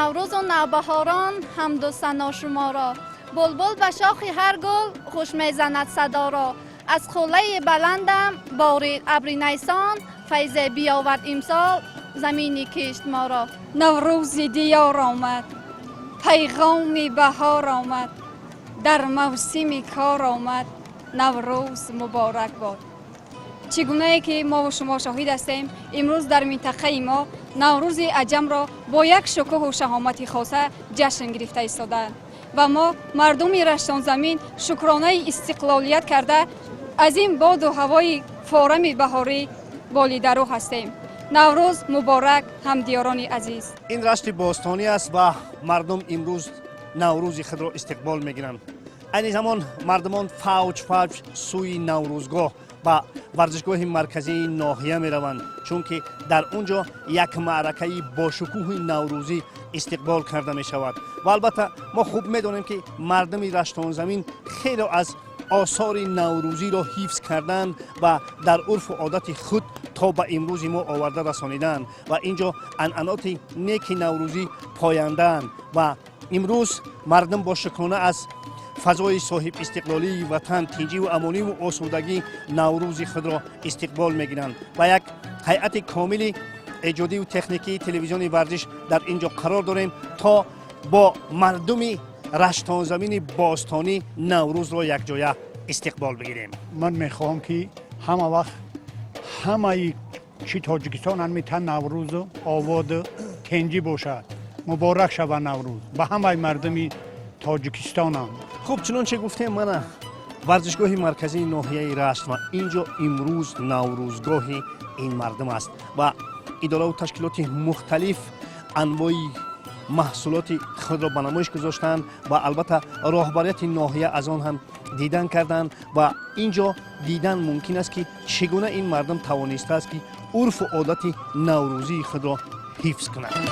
نوروز و نوبهاران حمد و ثنا شما را. بلبل به شاخ هر گل خوش میزند صدا را. از خوله بلندم بارید ابر نیسان، فیض بیاورد امسال زمینی کشت ما را. نوروز دیار آمد، پیغام بهار آمد، در موسم کار آمد، نوروز مبارک باد. چگونه که ما و شما شاهد هستیم، امروز در منطقه ما نوروز عجم را با یک شکوه و شهامت خاصه جشن گرفته ایستادند و ما مردم رشتان زمین شکرانه استقلالیت کرده از این باد و هوای فارم بهاری بالیدرو هستیم. نوروز مبارک همدیاران عزیز. این رشت باستانی است و مردم امروز نوروز خود را استقبال میگیرند. این زمان مردمان فوج سوی نوروزگاه و ورزشگاه مرکزی ناحیه می روند، چون که در اونجا یک معرکه با شکوه نوروزی استقبال کرده می شود. و البته ما خوب می دانیم که مردم رشتان زمین خیلی از آثار نوروزی را حفظ کردند و در عرف و عادت خود تا به امروز ما آورده رسانیدند و اینجا عنعنات نیک نوروزی پایاندند و امروز مردم با شکرانه از فضای صاحب استقلالی وطن تنجی و امانی و آسودگی نوروز خود را استقبال میگیرند و یک هیئت کامل ایجادی و تکنیکی تلویزیون ورزش در اینجا قرار داریم تا با مردم رشتان زمین باستانی نوروز را یک جایه استقبال بگیریم. من میخواهم که همه وقت همه چی تاجیکستان همیتن نوروز و آباد تنجی باشد. مبارک شود نوروز به همه مردم تاجیکستان هم. خوب چنانچه گفتیم من ورزشگاه مرکزی ناحیه رشت و اینجا امروز نوروزگاه این مردم است و اداره و تشکیلات مختلف انواع محصولات خود را به نمایش گذاشتند و البته راهبریت ناحیه از آن هم دیدن کردند و اینجا دیدن ممکن است که چگونه این مردم توانسته است که عرف و عادت نوروزی خود را حفظ کنند.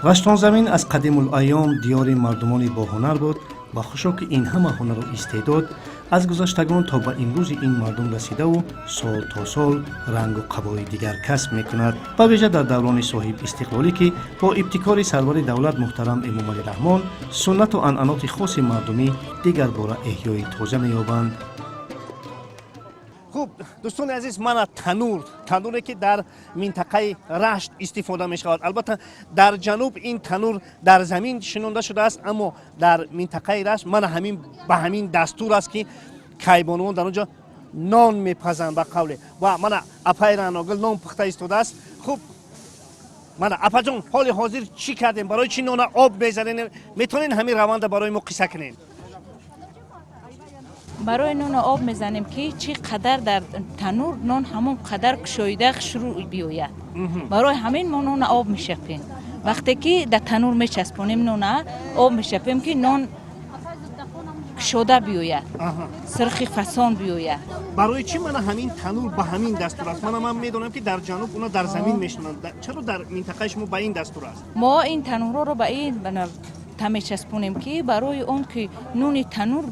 رشتان زمین از قدیم الایام دیار مردمان با هنر بود و خوشا که این همه هنر و استعداد از گذشتگان تا به امروز این مردم رسیده و سال تا سال رنگ و قبای دیگر کسب میکند و ویژه در دوران صاحب استقلالی که با ابتکار سرور دولت محترم امام علی رحمان سنت و عنعنات خاص مردمی دیگر باره احیای تازه مییابند. خوب دوستان عزیز، من تنوری که در منطقه رشت استفاده می شود. البته در جنوب این تنور در زمین شنونده شده است، اما در منطقه رشت من به همین دستور است که کیبانوان در اونجا نان میپزند به قوله و من اپای رناگل نان پخته ایستاده است. خوب من اپا جان حال حاضر چی کردیم؟ برای چی نان آب میزنین؟ میتونین همین روند برای ما قصه کنین؟ برای نان آب میزنیم که چی قدر در تنور نان همون قدر کشایده شروع بیاید. برای همین ما نان آب میشپیم. وقتی که در تنور میچسبونیم نان آب میشپیم که نان کشاده بیاید، سرخی فسان بیاید. برای چی من همین تنور به همین دستور است؟ من میدونم که در جنوب اونا در زمین میشنند، چرا در منطقه شما به این دستور است؟ ما این تنور رو به این میچسبونیم که برای اون که نون تنور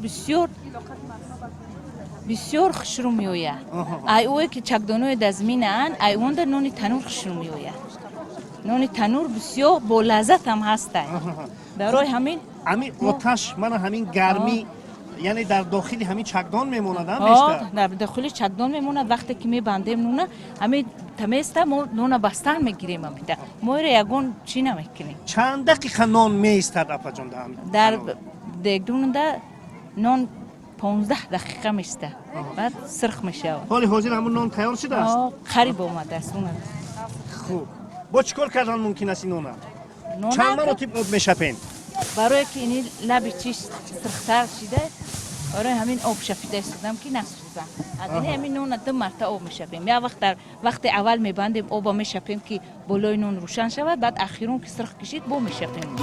بسیار خشرو میوید. اوی که چکدانوی دزمینن اون در نون تنور خشرو میوید. نون تنور بسیار با لذت هم هسته. برای همین آتش من همین گرمی یعنی در داخل همین چکدان میموند بیشتر. در داخل چکدان میموند. وقتی که میبندیم نون همین تمیسته ما نون بستن میگیریم امیده. ما یگون چی نمیکنیم. چند دقیقه نان میستد اپا جان در دیگدون نان 15 دقیقه میسته. بعد سرخ میشه. حالی حاضر همون نان تیار شده است؟ قریب اومده است. خوب. با چیکار کردن ممکن است این نان؟ چند مرتبه آب میشپین؟ برای که این لب چیش سرختر شده، برای همین آب شپیده استادم که نسوزن. از این همین نون 2 مرتبه آب میشپیم. یا وقت اول میبندیم آب میشپیم که بالای نون روشن شود، بعد اخیرون که سرخ کشید بو میشپیم.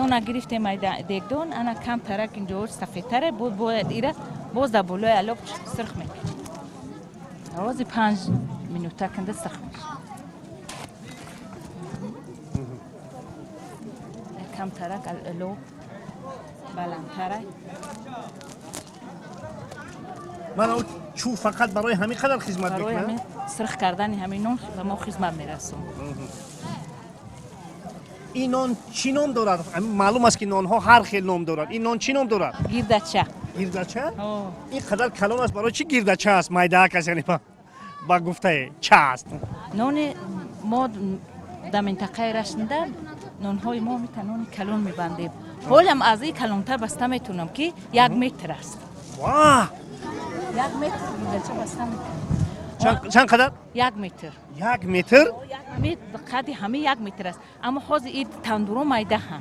نون گرفتیم دیگدون انا کم ترک اینجا سفیدتره بود باید ایره باز در بالای علاب سرخ میکنیم روزی 5 منوته کنده سرخ میشه کم ترک علاب بلندتره من او چو فقط برای همین قدر خدمت برای میکنه همین سرخ کردن همین نون به ما خدمت میرسون این نان چی نام دارد معلوم است که نان ها هر خیل نام دارد این نان چی نام دارد گیردچه گیردچه این قدر کلان است برای چی گیردچه است مایده کس یعنی با گفته چه است نون ما در منطقه رشنده نون های ما میتونن کلون میبندیم حالم از این کلونتر بسته میتونم که 1 متر است واه 1 متر گیردچه بسته میتونم چند قدر 1 متر 1 متر قدی همه 1 متر است اما خود این تندورو مایده هم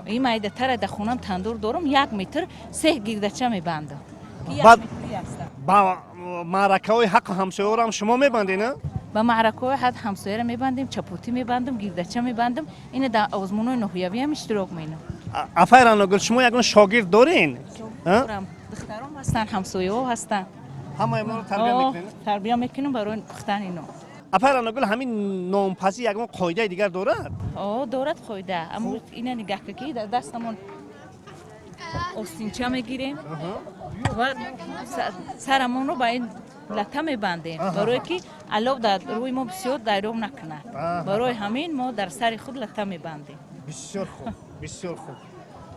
این مایده تر در خونم تندور دارم 1 متر 3 گیردچه میبندم بعد با معرکه های حق همسایه هم شما میبندین نه با معرکه حد همسایه را میبندیم چپوتی میبندم گیردچه میبندم این در آزمون نهیوی هم اشتراک مینم افایران گل شما یگان شاگرد دارین دخترم هستن همسایه ها هستن همه ما رو تربیت میکنین تربیت میکنم برای پختن اینا افایران گل همین نامپسی یگان قاعده دیگر دارد دارد قاعده اما اینا نگاه که در دستمون استینچه میگیریم و سرمون رو با این لطه میبندیم برای که علاب در روی ما بسیار دایرام نکنه برای همین ما در سر خود لطه میبندیم بسیار خوب بسیار خوب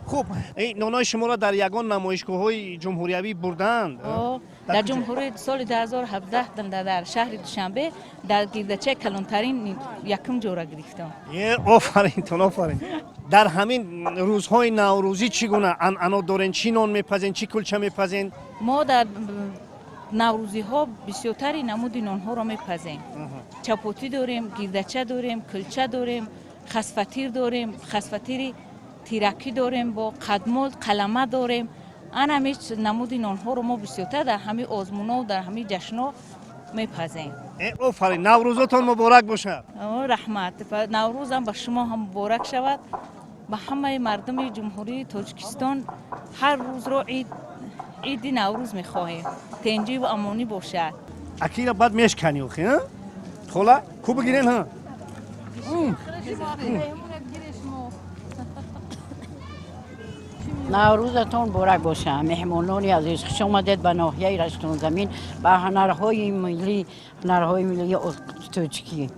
خوب این نانای شما را در یگان نمایشگاه های جمهوریوی بردند در جمهوری سال 2017 در شهر دوشنبه در گیردچه کلانترین یکم جوره گرفتم آفرین آفرین در همین روزهای نوروزی چگونه انعنا دارین چی نان میپزین چی کلچه میپزین ما در نوروزی ها بسیارتری نمود نان ها را میپزیم چپوتی داریم گیردچه داریم کلچه داریم خسفتیر داریم خسفتیر تیرکی داریم با قدمول قلمه داریم آن همیش نمود نان ها رو ما بسیارتر در همه آزمون ها و در همه جشن ها میپزیم آفرین نوروزتان مبارک باشد رحمت نوروز هم به شما هم مبارک شود به همه مردم جمهوری تاجیکستان هر روز رو عید نوروز میخواهیم تنجی و امانی باشد اکیلا بعد میشکنی اوخی ها خولا کو بگیرین ها نوروزتون مبارک باشه مهمانانی عزیز خوش آمدید به ناحیه رشتون زمین به هنرهای ملی تاجیکی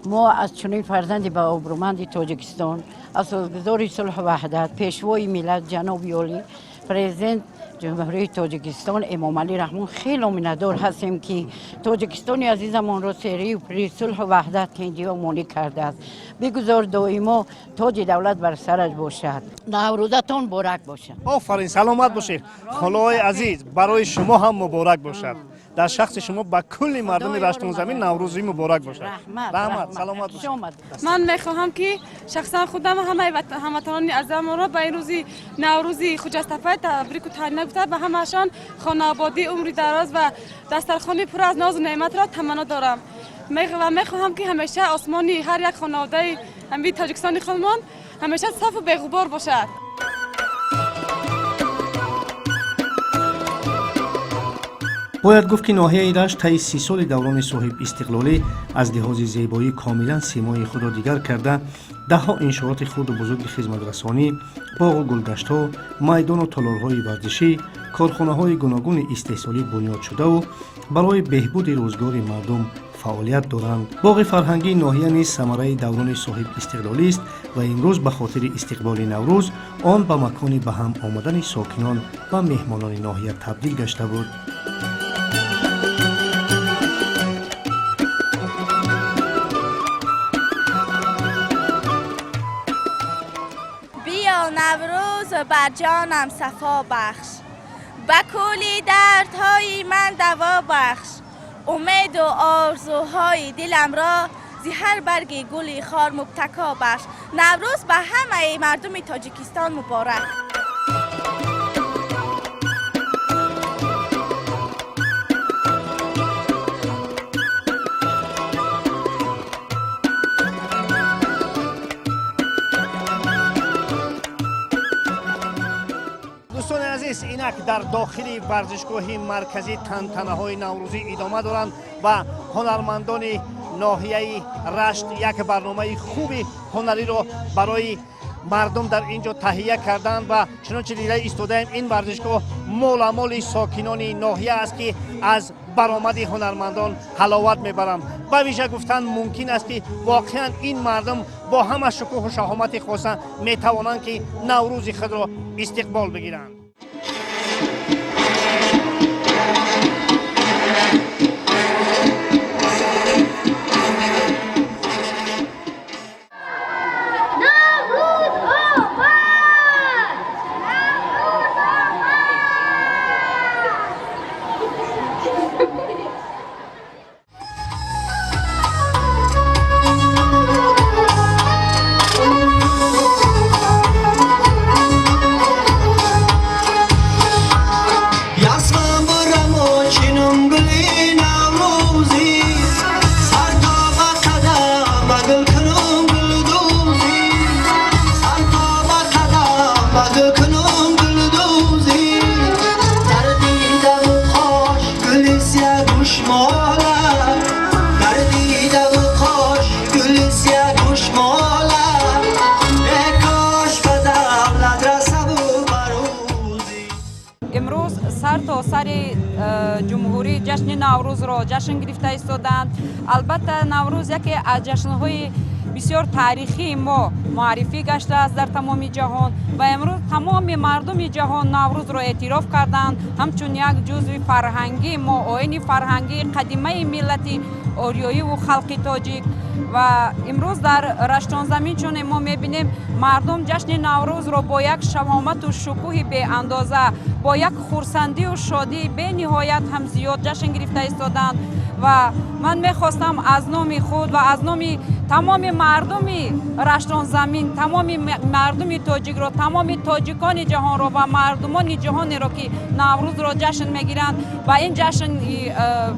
ما از چنین فرزند با ابرومند تاجیکستان اساسگذار صلح و وحدت پیشوای ملت جناب عالی پرزیدنت جمهوری تاجیکستان امام علی رحمان خیلی میندار هستیم که تاجیکستان عزیزمان را سری و پری صلح و وحدت کنجی و مانی کرده است بگذار دائما تاج دولت بر سرش باشد نوروزتون مبارک باشد آفرین سلامت باشید خالای عزیز برای شما هم مبارک باشد در شخص شما با کل مردم رشتون زمین نوروزی مبارک باشد رحمت سلامت باشید من میخواهم که شخصا خودم همه هموطنان عزیزم را به این روزی نوروزی خجسته تبریک و تهنیت گفتم به همشان خانه آبادی عمری دراز و دسترخوانی پر از ناز و نعمت را تمنا دارم و میخواهم که همیشه آسمانی هر یک خانواده همین تاجیکستانی خودمان همیشه صاف و بی‌غبار باشد باید گفت که ناحیه رشت طی 30 سال دوران صاحب استقلالی از لحاظ زیبایی کاملا سیمای خود را دیگر کرده دهها انشاءات خرد و بزرگ خدمت رسانی، باغ و گلگشت‌ها، میدان و تالارهای ورزشی، کارخانه‌های گوناگون استحصالی بنیاد شده و برای بهبود روزگار مردم فعالیت دارند. باغ فرهنگی ناحیه نیز ثمره دوران صاحب استقلالی است و امروز به خاطر استقبال نوروز آن به مکانی به هم آمدن ساکنان و مهمانان ناحیه تبدیل گشته بود. نوروز بر جانم صفا بخش به کلی دردهای من دوا بخش امید و آرزوهای دلم را زی هر برگ گلی خار مبتکا بخش نوروز به همه مردم تاجیکستان مبارک عزیز، اینک در داخل ورزشگاه مرکزی تنتنه‌های نوروزی ادامه دارند و هنرمندان ناحیه رشت یک برنامه خوبی هنری را برای مردم در اینجا تهیه کردند و چنانچه دیده ایستاده‌ایم این ورزشگاه مال ساکنان ناحیه است که از برآمد هنرمندان حلاوت میبرند. به ویژه گفتن ممکن است که واقعا این مردم با همه شکوه و شهامت خاصه میتوانند که نوروز خود را استقبال بگیرند. سر جمهوری جشن نوروز را جشن گرفته ایستادند. البته نوروز یکی از جشن‌های بسیار تاریخی ما معرفی گشته است در تمام جهان و امروز تمام مردم جهان نوروز را اعتراف کردند همچون یک جزو فرهنگی ما، آیین فرهنگی قدیمی ملت آریایی و خلق تاجیک. و امروز در رشتان زمین چون ما میبینیم مردم جشن نوروز را با یک شهامت و شکوه به اندازه، با یک خرسندی و شادی به نهایت هم زیاد جشن گرفته ایستادند و من میخواستم از نام خود و از نام تمام مردم رشتان زمین، تمام مردم تاجیک را، تمام تاجیکان جهان را و مردمان جهان را که نوروز را جشن میگیرند و این جشن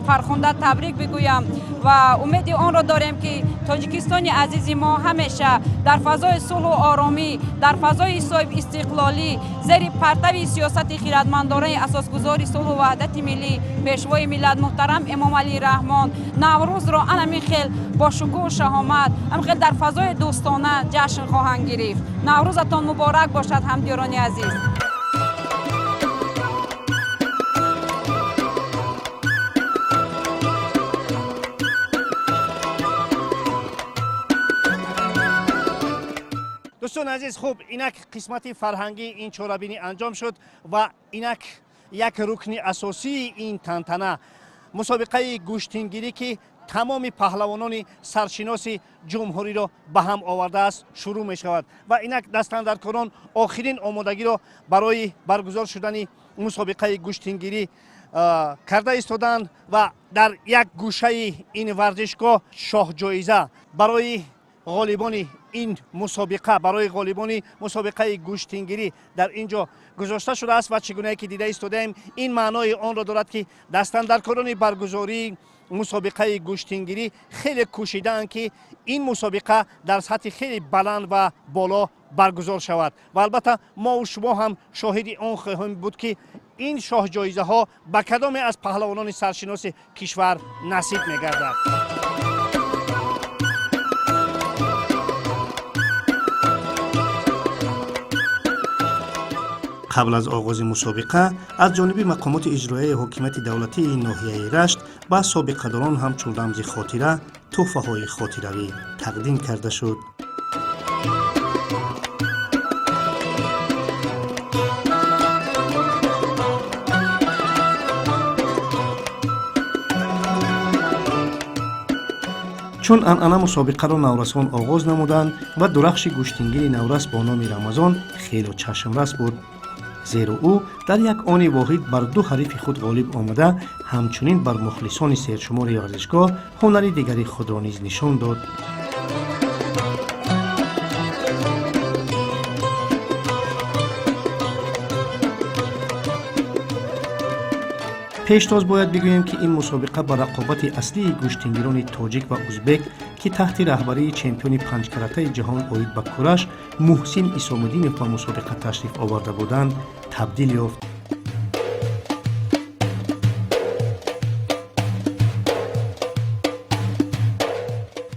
فرخنده تبریک بگویم و امید آن را داریم که تاجیکستان عزیز ما همیشه در فضای صلح و آرامی، در فضای صاحب استقلالی، زیر پرتو سیاست خیرتمندانه اساسگذار صلح و وحدت ملی پیشوای ملت محترم امام علی رحمان نوروز را همین خیل با شکوه و شهامت، همین خیل در فضای دوستانه جشن خواهند گرفت. نوروزتان مبارک باشد همدیران عزیز. دوستان عزیز، خوب اینک قسمت فرهنگی این چورابینی انجام شد و اینک یک رکن اساسی این تنتنه مسابقه گوشتینگیری که تمام پهلوانان سرشناس جمهوری را به هم آورده است شروع می شود و اینک دستاندرکاران آخرین آمادگی را برای برگزار شدن مسابقه گوشتینگیری کرده ایستادند و در یک گوشه این ورزشگاه شاه جایزه برای غالبان این مسابقه، برای غالبان مسابقه گوشتینگیری در اینجا گذاشته شده است و چگونه که دیده ایستادیم این معنای آن را دارد که دستاندرکاران برگزاری مسابقه گوشتینگیری خیلی کوشیدند که این مسابقه در سطح خیلی بلند و بالا برگزار شود و البته ما و شما هم شاهد آن خواهیم بود که این شاه جایزه ها به کدام از پهلوانان سرشناس کشور نصیب می‌گردد. قبل از آغاز مسابقه از جانب مقامات اجرایی حکومت دولتی این ناحیه رشت با سابقه‌داران همچون رمز خاطره تحفه‌های خاطروی تقدیم کرده شد. چون انعنه مسابقه را نورسان آغاز نمودند و درخش گوشتینگیری نورس با نام رمضان خیلی چشمرس بود، زیرا او در یک آن واحد بر دو حریف خود غالب آمده همچنین بر مخلصان سرشمار ورزشگاه هنری دیگری خود را نیز نشان داد. پیشتاز باید بگوییم که این مسابقه با رقابت اصلی گوشتینگیران تاجیک و ازبک که تحت رهبری چمپیون پنج کرته جهان اوید به کورش محسن اسام‌الدینov و مسابقه تشریف آورده بودند تبدیل یافت.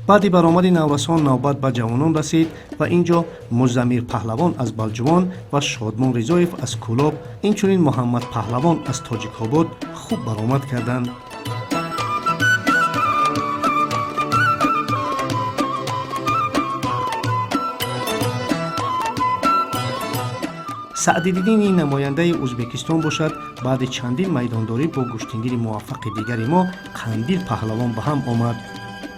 баъди баромади наврасон навбат ба ҷавонон расид ва инҷо музаммир паҳлавон аз балҷувон ва шодмон ризоев аз кӯлоб инчунин муҳаммад паҳлавон аз тоҷикобод хуб баромад карданд. саъдиддини намояндаи ӯзбекистон бошад, баъди чандин майдондорӣ бо гӯштингири муваффақи дигари мо қандил паҳлавон ба ҳам омад.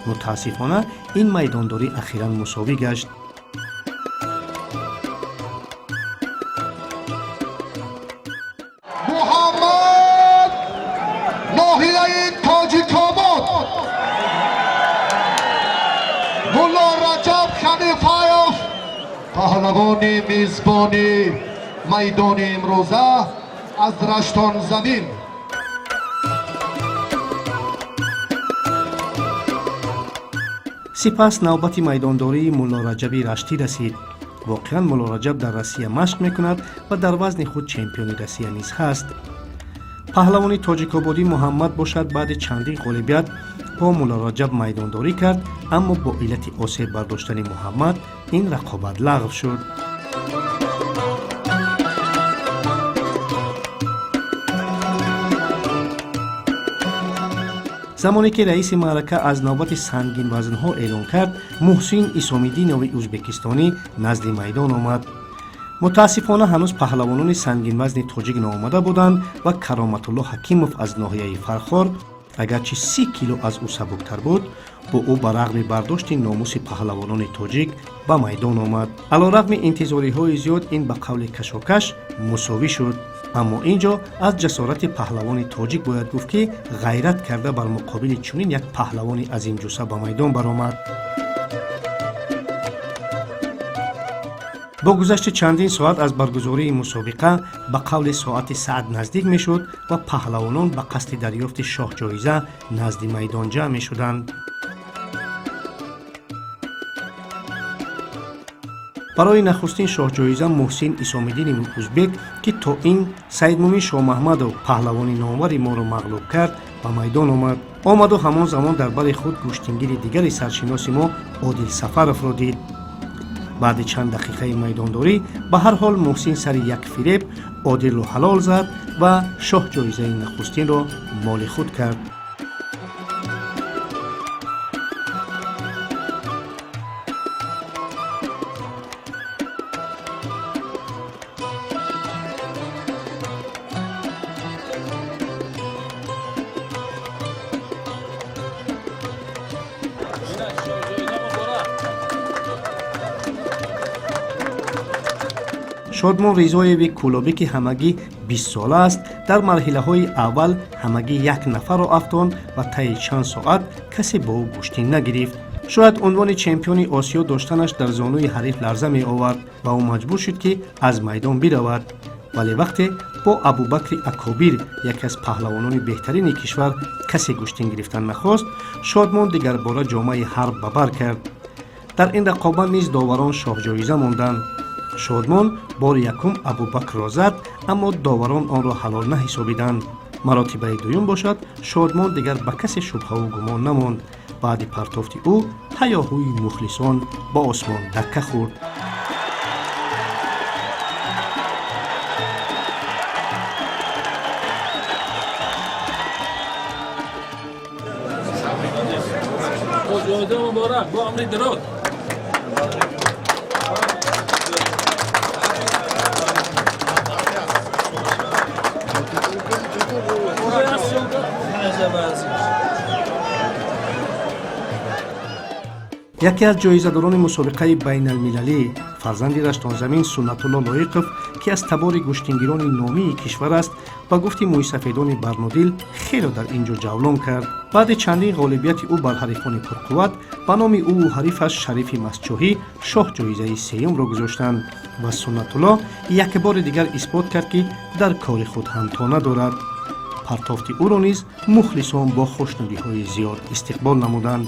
мутаассифона ин майдондорӣ ахиран мусовӣ гашт. муҳаммад ноҳияи тоҷикобод мулло раҷаб ханифаев паҳлавони мизбони майдони имрӯза аз раштон замин. сипас навбати майдондории мулло раҷаби раштӣ расид. воқеан мулло раҷаб дар россия машқ мекунад ва дар вазни худ чемпиони россия низ ҳаст. паҳлавони тоҷикободӣ муҳаммад бошад, баъди чандин ғолибият бо мулло раҷаб майдондорӣ кард, аммо бо иллати осеб бардоштани муҳаммад ин рақобат лағв шуд. замоне ки раиси маърака аз навбати сангинвазнҳо эълон кард, муҳсин исомиддинови ӯзбекистонӣ назди майдон омад. мутаассифона ҳанӯз паҳлавонони сангинвазни тоҷик наомада буданд ва кароматулло ҳакимов аз ноҳияи фархор агарчи 30 кило аз ӯ сабуктар буд, бо ӯ ба рағми бардошти номуси паҳлавонони тоҷик ба майдон омад. алорағми интизориҳои зиёд ин ба қавли кашокаш мусовӣ шуд. аммо инҷо аз ҷасорати паҳлавони тоҷик бояд гуфт, ки ғайрат карда бар муқобили чунин як паҳлавони азимҷуса ба майдон баромад. бо гузашти чандин соат аз баргузории мусобиқа ба қавли соати саъд наздик мешуд ва паҳлавонон ба қасди дарёфти шоҳҷоиза назди майдон ҷамъ мешуданд. барои нахустин шоҳҷоиза муҳсин исомиддинови ӯзбек, ки то ин саидмӯмин шоҳмаҳмадов паҳлавони номари моро мағлуб кард, ба майдон омад. омаду ҳамон замон дар бари худ гӯштингири дигари саршиноси мо одил сафаровро дид. баъди чанд дақиқаи майдондорӣ ба ҳар ҳол муҳсин сари як фиреб одилро ҳалол зад ва шоҳҷоизаи нахустинро моли худ кард. шодмон ризоеви кӯлобӣ, ки ҳамагӣ 20 сола аст, дар марҳилаҳои аввал ҳамагӣ як нафарро афтонд ва таи чанд соат касе бо ӯ гӯштин нагирифт. шояд унвони чемпиони осиё доштанаш дар зонуи ҳариф ларза меовард ва ӯ маҷбур шуд, ки аз майдон биравад. вале вақте бо абубакри акобир, яке аз паҳлавонони беҳтарини кишвар, касе гӯштин гирифтан нахост, шодмон дигарбора ҷомаи ҳарб ба бар кард. дар ин рақобат низ доварон шоҳҷоиза монданд. шодмон бори якум абубакрро зад, аммо доварон онро ҳалол наҳисобиданд. маротибаи дуюм бошад, шодмон дигар ба касе шубҳаву гумон намонд. баъди партофти ӯ ҳаёҳӯи мухлисон ба осмон дакка хӯрд. مبارک با عمر دراز яке аз ҷоизадорони мусобиқаи байналмилалӣ, фарзанди раштонзамин суннатулло лоиқов, ки аз табори гӯштингирони номии кишвар аст, ба гуфти мӯйсафедони барнодил хело дар ин ҷо ҷавлон кард. баъди чандин ғолибияти ӯ бар ҳарифони пурқувват, ба номи ӯ ҳарифаш шарифи мастчоҳӣ шоҳҷоизаи сеюмро гузоштанд ва суннатулло якбори дигар исбот кард, ки дар кори худ ҳамто надорад. партофти ӯро низ мухлисон бо хушнудиҳои зиёд истиқбол намуданд.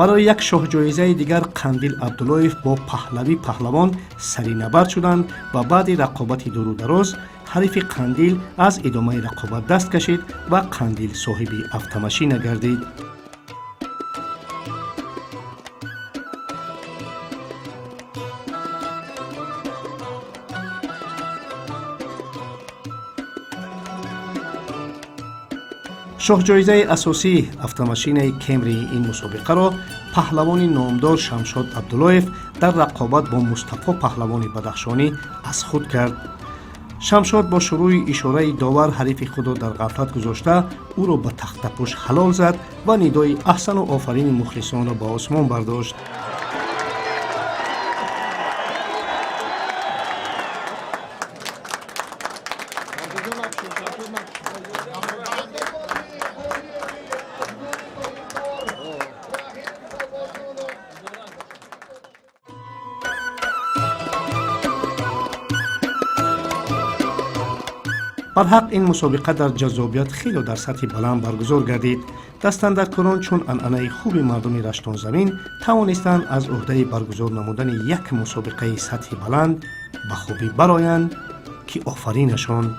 برای یک شاهجایزه دیگر قندیل عبداللهیف با پهلوی پهلوان سری نبرد شدند و بعد رقابت دور و دراز حریف قندیل از ادامه رقابت دست کشید و قندیل صاحب автомашина گردید. شاهجایزه اساسی автомашина کمری این مسابقه را پهلوان نامدار شمشاد عبداللهیف در رقابت با مصطفی پهلوان بدخشانی از خود کرد. شمشاد با شروع اشاره داور حریف خود را در غفلت گذاشته او را به تخت پوش حلال زد و ندای احسن و آفرین مخلصان را به آسمان برداشت. برحق این مسابقه در جذابیت خیلی در سطح بلند برگزار گردید. دستاندرکاران چون انعنه خوب مردم رشتون زمین توانستند از عهده برگزار نمودن یک مسابقه سطح بلند به خوبی برآیند که آفرینشان